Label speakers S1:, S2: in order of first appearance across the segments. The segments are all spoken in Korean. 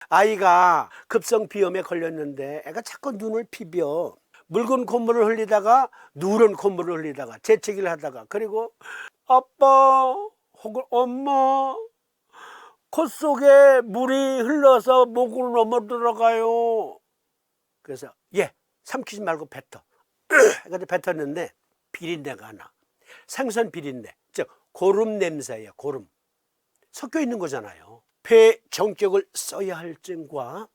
S1: 아이가 급성비염에 걸렸는데 애가 자꾸 눈을 비벼. 묽은 콧물을 흘리다가 누런 콧물을 흘리다가 재채기를 하다가 그리고 아빠 혹은 엄마 콧 속에 물이 흘러서 목으로 넘어 들어가요. 그래서 삼키지 말고 뱉어. 근데 뱉었는데 비린내가 나. 생선 비린내, 즉 고름 냄새예요. 고름 섞여 있는 거잖아요. 폐 정격을 써야 할 증과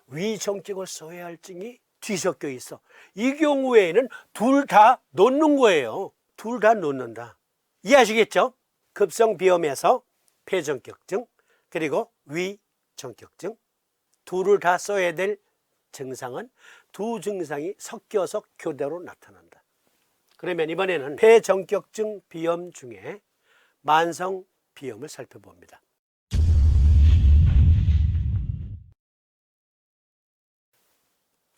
S1: 위 정격을 써야 할 증이 뒤섞여 있어. 이 경우에는 둘 다 놓는 거예요. 둘 다 놓는다. 이해하시겠죠? 급성비염에서 폐정격증 그리고 위정격증 둘을 다 써야 될 증상은 두 증상이 섞여서 교대로 나타난다. 그러면 이번에는 폐정격증 비염 중에 만성 비염을 살펴봅니다.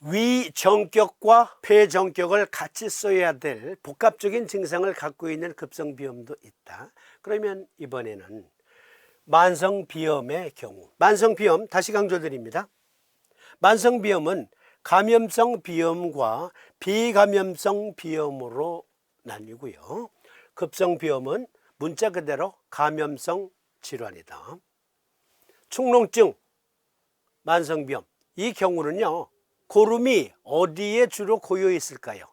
S1: 위정격과 폐정격을 같이 써야 될 복합적인 증상을 갖고 있는 급성비염도 있다. 그러면 이번에는 만성비염의 경우, 만성비염 다시 강조드립니다. 만성비염은 감염성 비염과 비감염성 비염으로 나뉘고요. 급성비염은 문자 그대로 감염성 질환이다. 축농증, 만성비염 이 경우는요, 고름이 어디에 주로 고여 있을까요?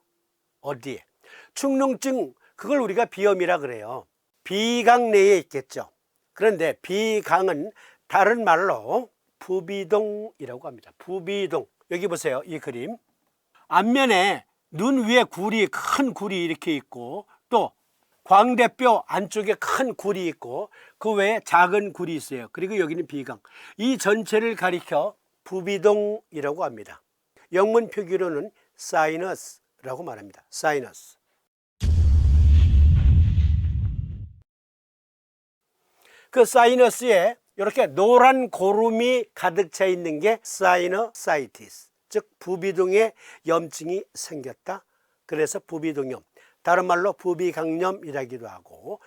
S1: 어디에? 축농증 그걸 우리가 비염이라 그래요. 비강 내에 있겠죠. 그런데 비강은 다른 말로 부비동이라고 합니다. 부비동. 여기 보세요. 이 그림. 앞면에 눈 위에 굴이, 큰 굴이 이렇게 있고 또 광대뼈 안쪽에 큰 굴이 있고 그 외에 작은 굴이 있어요. 그리고 여기는 비강. 이 전체를 가리켜 부비동이라고 합니다. 영문 표기로는 사이너스라고 말합니다. 사이너스. 그 사이너스에 이렇게 노란 고름이 가득 차 있는 게 사이너사이티스, 즉 부비동에 염증이 생겼다. 그래서 부비동염, 다른 말로 부비강염이라기도 하고,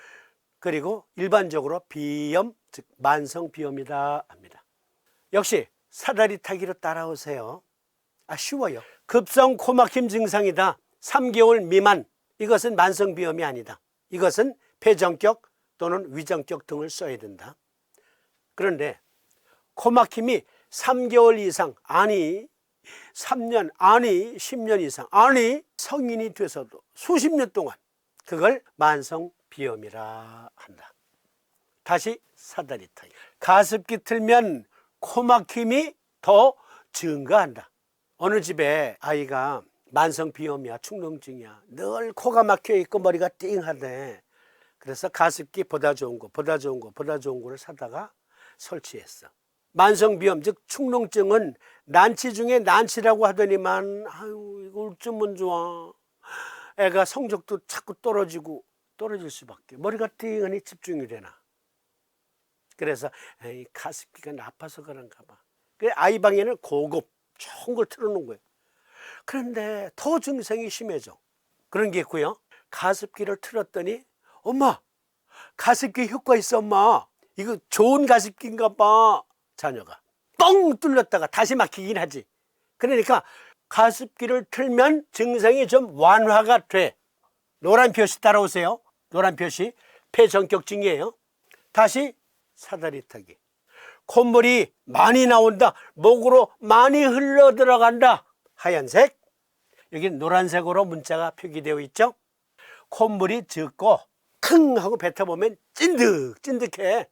S1: 그리고 일반적으로 비염, 즉 만성비염이다 합니다. 역시 사다리 타기로 따라오세요. 쉬워요. 급성 코막힘 증상이다. 3개월 미만. 이것은 만성비염이 아니다. 이것은 폐정격 또는 위정격 등을 써야 된다. 그런데 코막힘이 3개월 이상, 아니 3년, 아니 10년 이상, 아니 성인이 돼서도 수십 년 동안, 그걸 만성비염이라 한다. 다시 사다리 타기. 가습기 틀면 코막힘이 더 증가한다. 어느 집에 아이가 만성비염이야, 축농증이야, 늘 코가 막혀 있고 머리가 띵하대. 그래서 가습기 보다 좋은 거, 보다 좋은 거, 보다 좋은 거를 사다가 설치했어. 만성비염, 즉 축농증은 난치 중에 난치라고 하더니만 아유 이거 어쩌면 좋아. 애가 성적도 자꾸 떨어질 수밖에. 머리가 띵하니 집중이 되나. 그래서 에이, 가습기가 나빠서 그런가 봐. 그래서 아이 방에는 고급 좋은 걸 틀어놓은 거예요. 그런데 더 증상이 심해져. 그런 게 있고요. 가습기를 틀었더니 엄마, 가습기 효과 있어 엄마. 이거 좋은 가습기인가 봐. 자녀가 뻥 뚫렸다가 다시 막히긴 하지. 그러니까 가습기를 틀면 증상이 좀 완화가 돼. 노란 표시 따라오세요. 노란 표시 폐정격증이에요. 다시 사다리 타기. 콧물이 많이 나온다. 목으로 많이 흘러 들어간다. 하얀색. 여기 노란색으로 문자가 표기되어 있죠. 콧물이 짙고 킁 하고 뱉어보면 찐득찐득해.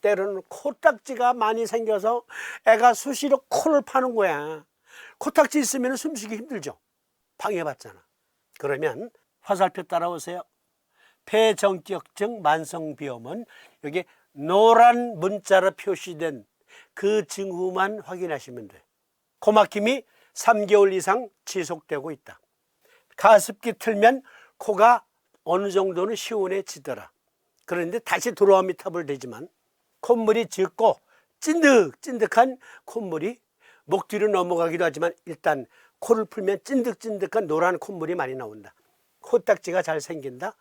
S1: 때로는 코딱지가 많이 생겨서 애가 수시로 코를 파는 거야. 코딱지 있으면 숨쉬기 힘들죠. 방해받잖아. 그러면 화살표 따라오세요. 폐정격증 만성비염은 여기 노란 문자로 표시된 그 징후만 확인하시면 돼. 코막힘이 3개월 이상 지속되고 있다. 가습기 틀면 코가 어느 정도는 시원해지더라. 그런데 다시 돌아오면 탑을 대지만 콧물이 짙고 찐득찐득한 콧물이 목 뒤로 넘어가기도 하지만 일단 코를 풀면 찐득찐득한 노란 콧물이 많이 나온다. 코딱지가 잘 생긴다.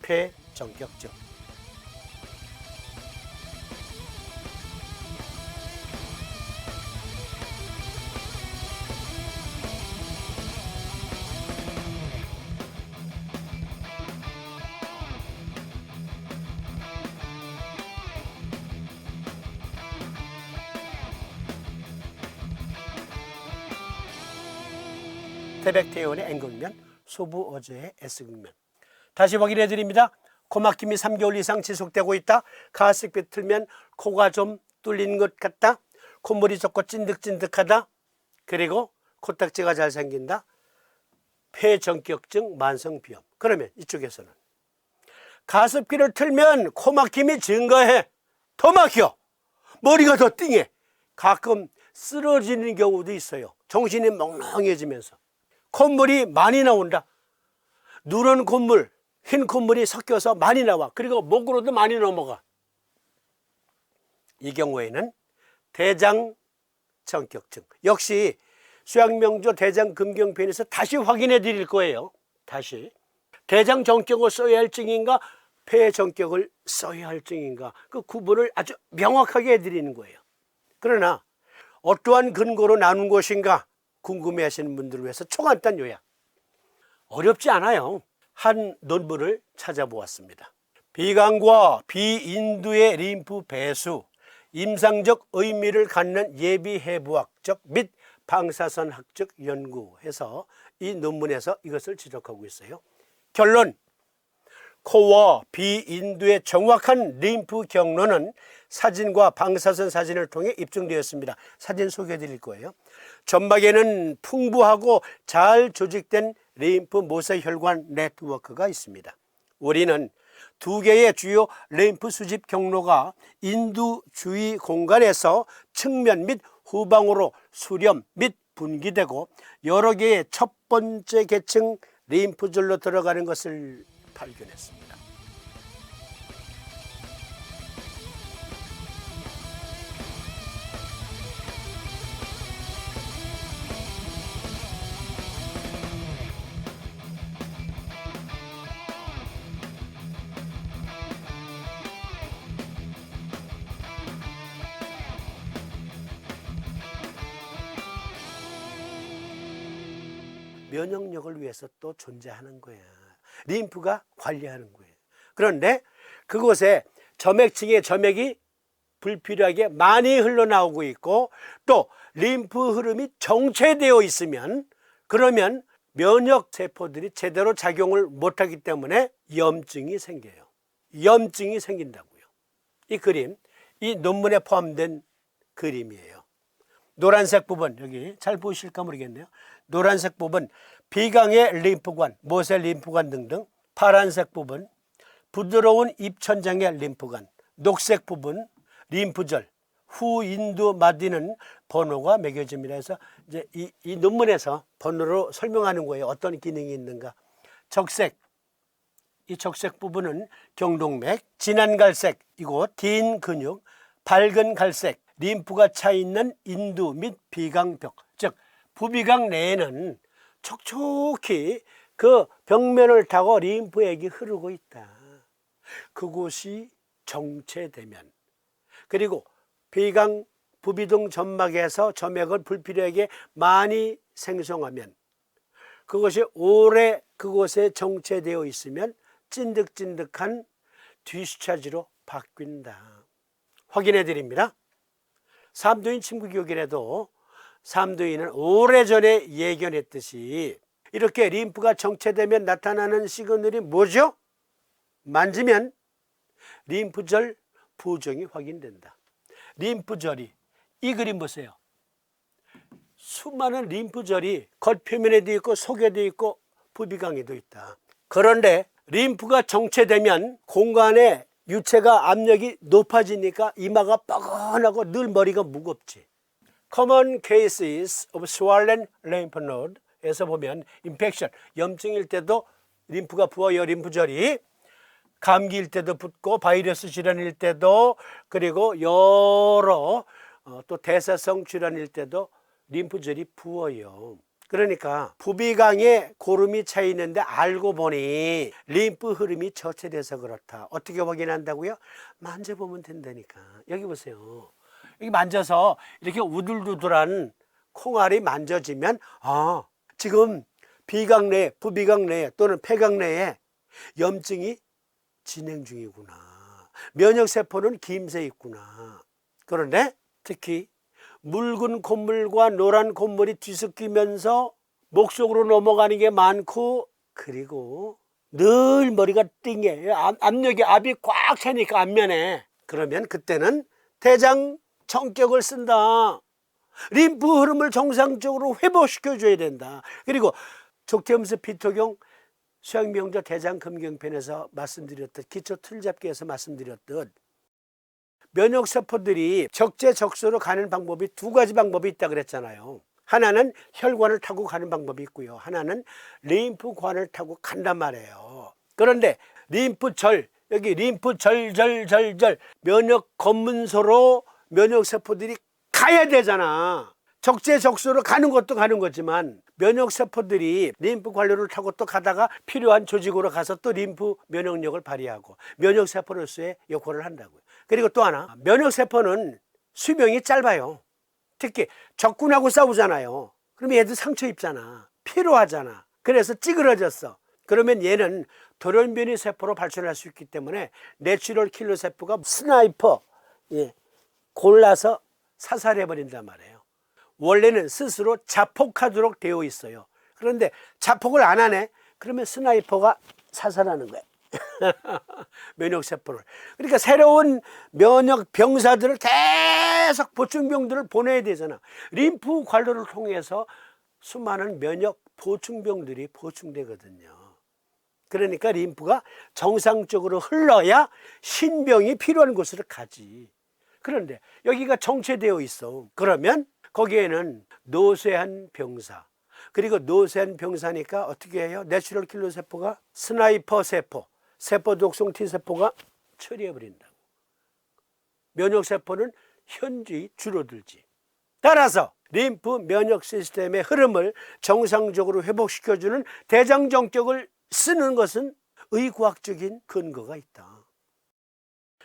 S1: 폐정격증. 태백태원의 N극면, 소부어제의 S극면. 다시 확인해 드립니다. 코막힘이 3개월 이상 지속되고 있다. 가습기 틀면 코가 좀 뚫린 것 같다. 콧물이 적고 찐득찐득하다. 그리고 코딱지가 잘 생긴다. 폐전격증, 만성비염. 그러면 이쪽에서는 가습기를 틀면 코막힘이 증가해. 더 막혀. 머리가 더 띵해. 가끔 쓰러지는 경우도 있어요. 정신이 멍멍해지면서. 콧물이 많이 나온다. 누런 콧물, 흰 콧물이 섞여서 많이 나와. 그리고 목으로도 많이 넘어가. 이 경우에는 대장전격증. 역시 수양명조 대장금경편에서 다시 확인해 드릴 거예요. 다시. 대장전격을 써야 할 증인가 폐전격을 써야 할 증인가 그 구분을 아주 명확하게 해드리는 거예요. 그러나 어떠한 근거로 나눈 것인가 궁금해 하시는 분들을 위해서 초간단 요약. 어렵지 않아요. 한 논문을 찾아보았습니다. 비강과 비인두의 림프 배수, 임상적 의미를 갖는 예비해부학적 및 방사선학적 연구해서 이 논문에서 이것을 지적하고 있어요. 결론, 코와 비인두의 정확한 림프 경로는 사진과 방사선 사진을 통해 입증되었습니다. 사진 소개해 드릴 거예요. 점막에는 풍부하고 잘 조직된 림프 모세혈관 네트워크가 있습니다. 우리는 두 개의 주요 림프 수집 경로가 인두 주위 공간에서 측면 및 후방으로 수렴 및 분기되고 여러 개의 첫 번째 계층 림프절로 들어가는 것을 발견했습니다. 면역력을 위해서 또 존재하는 거야. 림프가 관리하는 거예요. 그런데 그곳에 점액층의 점액이 불필요하게 많이 흘러나오고 있고 또 림프 흐름이 정체되어 있으면 그러면 면역세포들이 제대로 작용을 못하기 때문에 염증이 생겨요. 염증이 생긴다고요. 이 그림, 이 논문에 포함된 그림이에요. 노란색 부분, 여기 잘 보실까 모르겠네요. 노란색 부분, 비강의 림프관, 모세 림프관 등등. 파란색 부분, 부드러운 입천장의 림프관. 녹색 부분, 림프절. 후인두 마디는 번호가 매겨집니다. 그래서 이제 이 논문에서 번호로 설명하는 거예요. 어떤 기능이 있는가. 적색, 이 적색 부분은 경동맥. 진한 갈색, 이곳 딘 근육. 밝은 갈색, 림프가 차 있는 인두 및 비강벽, 즉 부비강 내에는 촉촉히 그 벽면을 타고 림프액이 흐르고 있다. 그곳이 정체되면, 그리고 비강 부비동 점막에서 점액을 불필요하게 많이 생성하면, 그것이 오래 그곳에 정체되어 있으면 찐득찐득한 디스차지로 바뀐다. 확인해 드립니다. 삼도인 침구교길에도 삼도인은 오래전에 예견했듯이 이렇게 림프가 정체되면 나타나는 시그널이 뭐죠? 만지면 림프절 부종이 확인된다. 림프절이, 이 그림 보세요. 수많은 림프절이 겉표면에도 있고 속에도 있고 부비강에도 있다. 그런데 림프가 정체되면 공간에 유체가 압력이 높아지니까 이마가 뻐근하고 늘 머리가 무겁지. Common cases of swollen lymph node에서 보면 인펙션, 염증일 때도 림프가 부어요. 림프절이. 감기일 때도 붓고 바이러스 질환일 때도, 그리고 여러 또 대사성 질환일 때도 림프절이 부어요. 그러니까 부비강에 고름이 차 있는데 알고 보니 림프 흐름이 저체돼서 그렇다. 어떻게 확인한다고요? 만져보면 된다니까. 여기 보세요. 여기 만져서 이렇게 우둘두둘한 콩알이 만져지면 지금 비강 내에, 부비강 내에 또는 폐강 내에 염증이 진행 중이구나. 면역세포는 김새 있구나. 그런데 특히 묽은 콧물과 노란 콧물이 뒤섞이면서 목 속으로 넘어가는 게 많고, 그리고 늘 머리가 띵해. 압력이, 압이 꽉 차니까 안면에. 그러면 그때는 대장 정격을 쓴다. 림프 흐름을 정상적으로 회복시켜줘야 된다. 그리고 족태음수 피토경 수양명조 대장금경편에서 말씀드렸듯, 기초 틀잡기에서 말씀드렸듯, 면역세포들이 적재적소로 가는 방법이 두 가지 방법이 있다 그랬잖아요. 하나는 혈관을 타고 가는 방법이 있고요, 하나는 림프관을 타고 간단 말이에요. 그런데 림프절, 여기 림프절절절절 면역 검문소로 면역세포들이 가야 되잖아. 적재적소로 가는 것도 가는 거지만, 면역세포들이 림프 관료를 타고 또 가다가 필요한 조직으로 가서 또 림프 면역력을 발휘하고 면역세포로서의 역할을 한다고요. 그리고 또 하나, 면역세포는 수명이 짧아요. 특히 적군하고 싸우잖아요. 그러면 얘들 상처 입잖아. 피로하잖아. 그래서 찌그러졌어. 그러면 얘는 돌연변이 세포로 발전할 수 있기 때문에 내추럴 킬러 세포가 스나이퍼, 골라서 사살해버린단 말이에요. 원래는 스스로 자폭하도록 되어 있어요. 그런데 자폭을 안 하네? 그러면 스나이퍼가 사살하는 거예요. 면역세포를. 그러니까 새로운 면역 병사들을 계속, 보충병들을 보내야 되잖아. 림프 관로를 통해서 수많은 면역 보충병들이 보충되거든요. 그러니까 림프가 정상적으로 흘러야 신병이 필요한 곳으로 가지. 그런데 여기가 정체되어 있어. 그러면 거기에는 노쇠한 병사, 그리고 노쇠한 병사니까 어떻게 해요? 내추럴 킬러 세포가 스나이퍼 세포, 세포 독성 T세포가 처리해버린다고. 면역세포는 현저히 줄어들지. 따라서 림프 면역 시스템의 흐름을 정상적으로 회복시켜주는 대장정격을 쓰는 것은 의과학적인 근거가 있다.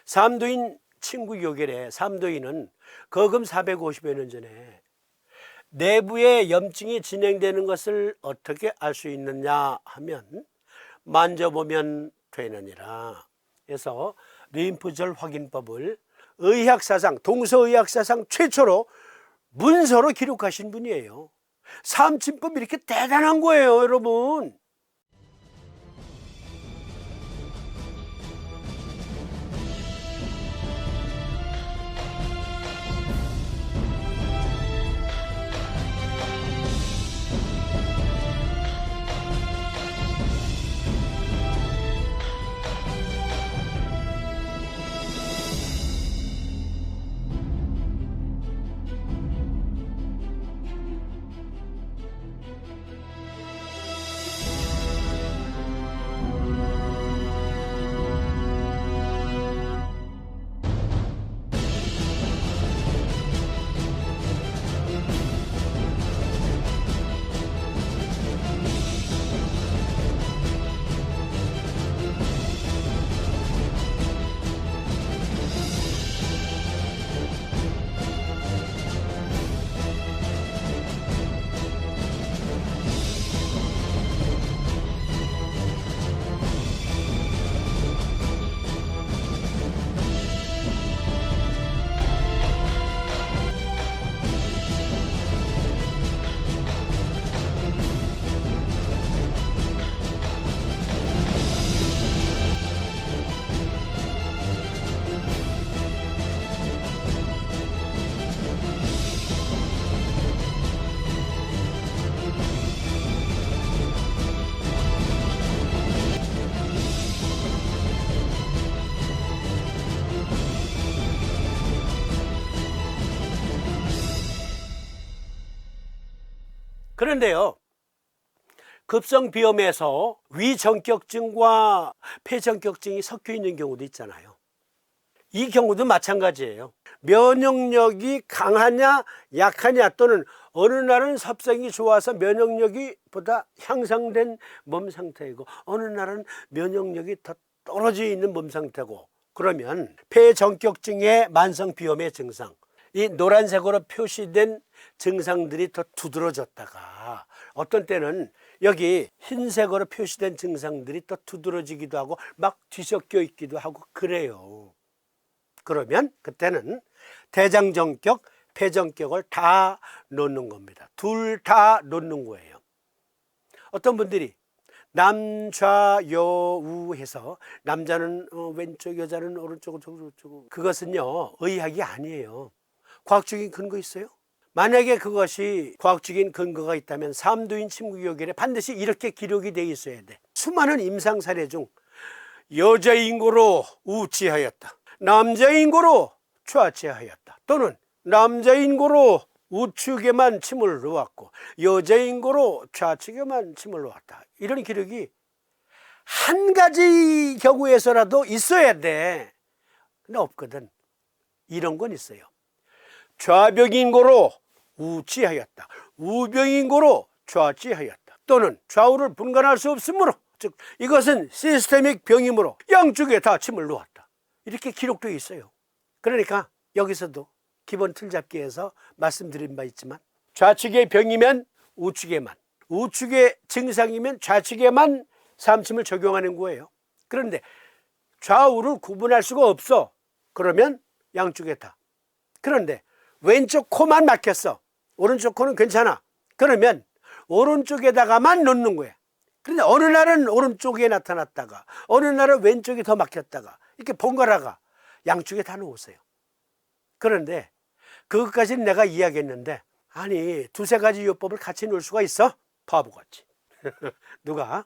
S1: 삼도인 친구 요결에, 삼도인은 거금 450여 년 전에 내부에 염증이 진행되는 것을 어떻게 알 수 있느냐 하면 만져보면 되느니라. 그래서 림프절 확인법을 의학사상, 동서의학사상 최초로 문서로 기록하신 분이에요. 삼침법이 이렇게 대단한 거예요, 여러분. 그런데요, 급성비염에서 위전격증과 폐전격증이 섞여 있는 경우도 있잖아요. 이 경우도 마찬가지예요. 면역력이 강하냐 약하냐, 또는 어느 날은 섭성이 좋아서 면역력이 보다 향상된 몸 상태이고 어느 날은 면역력이 더 떨어져 있는 몸 상태고, 그러면 폐전격증의 만성비염의 증상, 이 노란색으로 표시된 증상들이 더 두드러졌다가 어떤 때는 여기 흰색으로 표시된 증상들이 또 두드러지기도 하고 막 뒤섞여 있기도 하고 그래요. 그러면 그때는 대장정격, 폐정격을 다 놓는 겁니다. 둘 다 놓는 거예요. 어떤 분들이 남좌여우 해서 남자는 왼쪽, 여자는 오른쪽, 저쪽. 그것은요, 의학이 아니에요. 과학적인 근거 있어요? 만약에 그것이 과학적인 근거가 있다면 삼두인 침구요결에 반드시 이렇게 기록이 돼 있어야 돼. 수많은 임상 사례 중 여자인고로 우치하였다, 남자인고로 좌치하였다, 또는 남자인고로 우측에만 침을 놓았고 여자인고로 좌측에만 침을 놓았다, 이런 기록이 한 가지 경우에서라도 있어야 돼. 근데 없거든. 이런 건 있어요. 좌벽인고로 우치하였다, 우벽인고로 좌치하였다, 또는 좌우를 분간할 수 없으므로, 즉 이것은 시스테믹 병이므로 양쪽에 다 침을 놓았다, 이렇게 기록되어 있어요. 그러니까 여기서도 기본 틀잡기에서 말씀드린 바 있지만 좌측의 병이면 우측에만, 우측의 증상이면 좌측에만 삼침을 적용하는 거예요. 그런데 좌우를 구분할 수가 없어. 그러면 양쪽에 다. 그런데 왼쪽 코만 막혔어. 오른쪽 코는 괜찮아. 그러면 오른쪽에다가만 놓는 거야. 그런데 어느 날은 오른쪽에 나타났다가 어느 날은 왼쪽이 더 막혔다가 이렇게 번갈아가 양쪽에 다 놓으세요. 그런데 그것까지는 내가 이야기했는데, 아니 두세 가지 요법을 같이 놓을 수가 있어? 바보같이. 누가?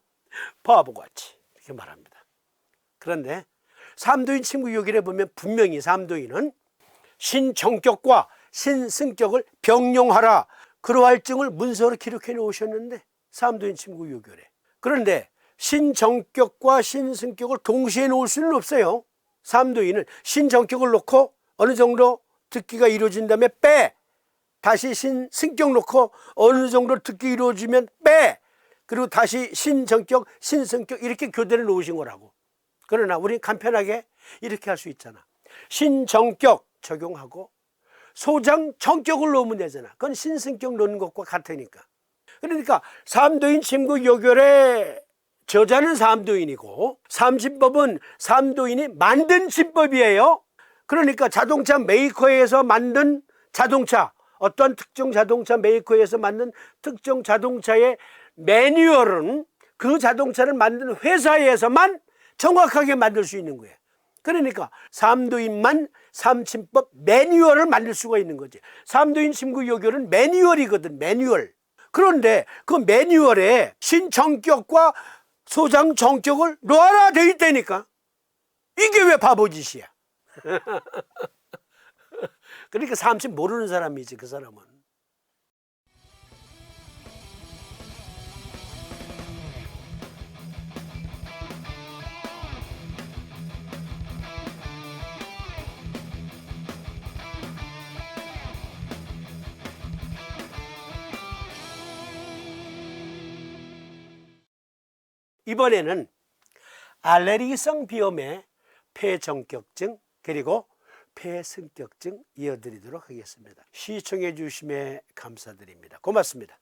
S1: 바보같이 이렇게 말합니다. 그런데 삼도인 침구요결에 보면 분명히 삼도인은 신정격과 신승격을 병용하라, 그러할 증을 문서로 기록해 놓으셨는데 삼도인 침구요결에. 그런데 신정격과 신승격을 동시에 놓을 수는 없어요. 삼도인은 신정격을 놓고 어느 정도 듣기가 이루어진 다음에 빼, 다시 신승격 놓고 어느 정도 듣기 이루어지면 빼, 그리고 다시 신정격, 신승격 이렇게 교대를 놓으신 거라고. 그러나 우리는 간편하게 이렇게 할 수 있잖아. 신정격 적용하고 소장 정격을 놓으면 되잖아. 그건 신승격 놓는 것과 같으니까. 그러니까 삼도인 침구요결의 저자는 삼도인이고 삼침법은 삼도인이 만든 침법이에요. 그러니까 자동차 메이커에서 만든 자동차, 어떤 특정 자동차 메이커에서 만든 특정 자동차의 매뉴얼은 그 자동차를 만든 회사에서만 정확하게 만들 수 있는 거예요. 그러니까 삼도인만 삼침법 매뉴얼을 만들 수가 있는 거지. 삼도인 침구요결은 매뉴얼이거든, 매뉴얼. 그런데 그 매뉴얼에 신정격과 소장정격을 놓아라 돼 있다니까. 이게 왜 바보짓이야. 그러니까 삼침 모르는 사람이지, 그 사람은. 이번에는 알레르기성 비염의 폐정격증 그리고 폐승격증 이어드리도록 하겠습니다. 시청해 주심에 감사드립니다. 고맙습니다.